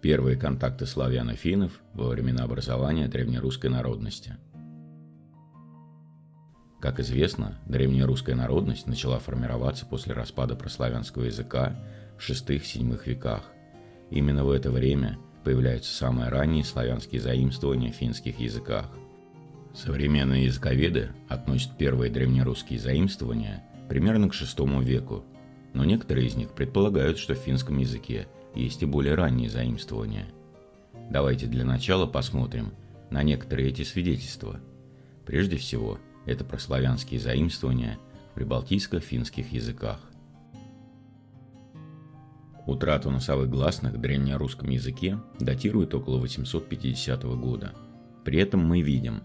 Первые контакты славян и финнов во времена образования древнерусской народности. Как известно, древнерусская народность начала формироваться после распада прославянского языка в VI-VII веках. Именно в это время появляются самые ранние славянские заимствования в финских языках. Современные языковеды относят первые древнерусские заимствования примерно к VI веку, но некоторые из них предполагают, что в финском языке есть и более ранние заимствования. Давайте для начала посмотрим на некоторые эти свидетельства. Прежде всего, это прославянские заимствования в прибалтийско-финских языках. Утрату носовых гласных в древнерусском языке датируют около 850 года. При этом мы видим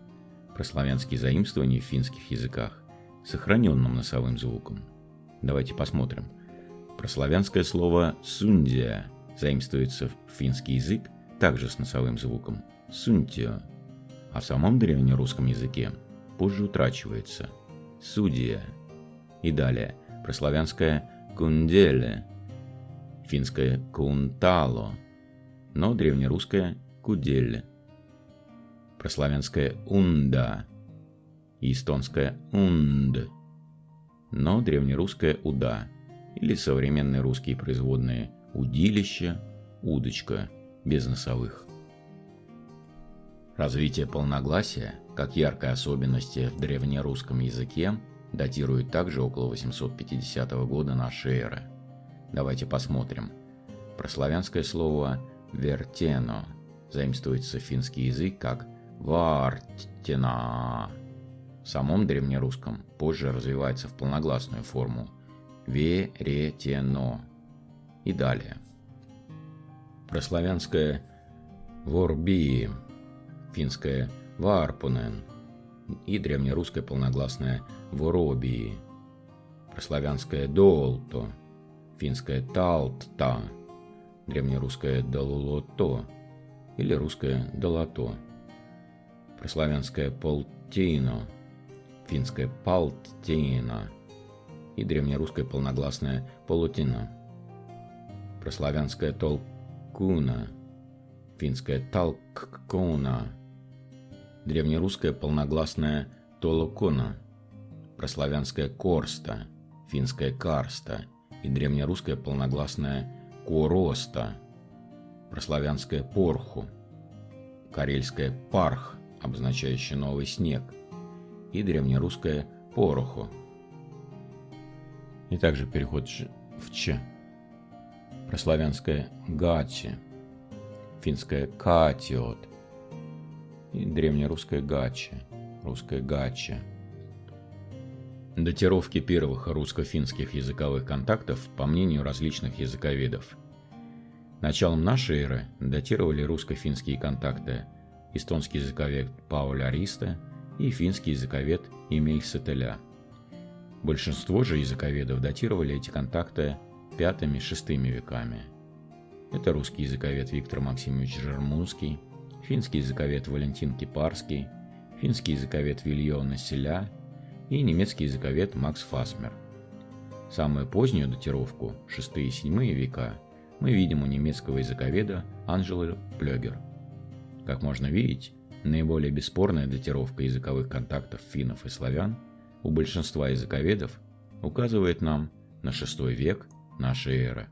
прославянские заимствования в финских языках с сохраненным носовым звуком. Давайте посмотрим. Прославянское слово «сундия» заимствуется в финский язык также с носовым звуком «сунтио», а в самом древнерусском языке позже утрачивается «судия». И далее прославянское «кунделе», финское «кунтало», но древнерусское «куделе», прославянское «унда» и эстонское «унд», но древнерусское «уда» или современные русские производные «удилище», «удочка» без носовых. Развитие полногласия, как яркой особенности в древнерусском языке, датирует также около 850 года нашей эры. Давайте посмотрим. Прославянское слово «вертено» заимствуется в финский язык как «вартена». В самом древнерусском позже развивается в полногласную форму «веретено». И далее. Прославянское «ворби», финское «варпунен» и древнерусское полногласное «воробии», прославянское «долто», финское «талтта», древнерусское «долото» или русское «долото», прославянское «полтино», финское «палтино» и древнерусское полногласное «полутино», прославянское «толкуна», финское «талккуна», древнерусское полногласное «толокона», прославянское «корста», финское «карста» и древнерусское полногласное «короста», прославянское «порху», карельское «парх», обозначающее «новый снег», и древнерусское «пороху». И также переход в «ч», прославянское «гачи», финское «катиот» и древнерусское «гачи», русское «гача». Датировки первых русско-финских языковых контактов по мнению различных языковедов. Началом нашей эры датировали русско-финские контакты эстонский языковед Пауль Аристе и финский языковед Эмиль Сателя. Большинство же языковедов датировали эти контакты V-VI веками. Это русский языковед Виктор Максимович Жермунский, финский языковед Валентин Кипарский, финский языковед Вильё Населя и немецкий языковед Макс Фасмер. Самую позднюю датировку, VI и VII века, мы видим у немецкого языковеда Анджело Плёгер. Как можно видеть, наиболее бесспорная датировка языковых контактов финнов и славян у большинства языковедов указывает нам на VI век нашей эры.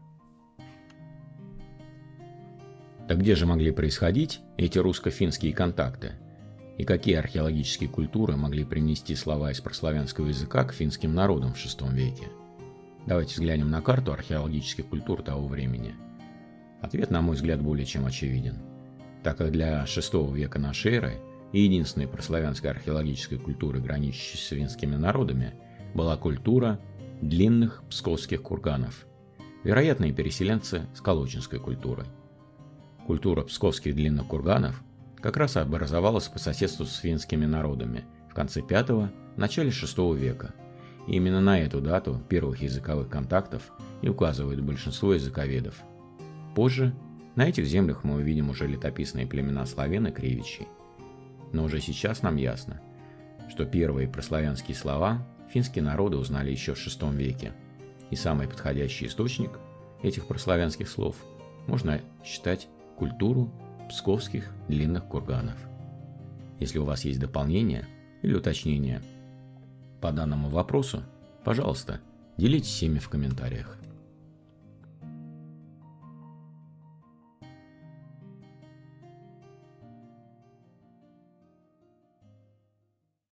Так где же могли происходить эти русско-финские контакты? И какие археологические культуры могли принести слова из прославянского языка к финским народам в VI веке? Давайте взглянем на карту археологических культур того времени. Ответ, на мой взгляд, более чем очевиден, так как для VI века нашей эры и единственной прославянской археологической культуры, граничащей с финскими народами, была культура длинных псковских курганов, вероятные переселенцы с колочинской культурой. Культура псковских длинных курганов как раз образовалась по соседству с финскими народами в конце V – начале VI века. И именно на эту дату первых языковых контактов и указывает большинство языковедов. Позже на этих землях мы увидим уже летописные племена славян и кривичей. Но уже сейчас нам ясно, что первые прославянские слова финские народы узнали еще в VI веке, и самый подходящий источник этих прославянских слов можно считать культуру псковских длинных курганов. Если у вас есть дополнения или уточнения по данному вопросу, пожалуйста, делитесь ими в комментариях.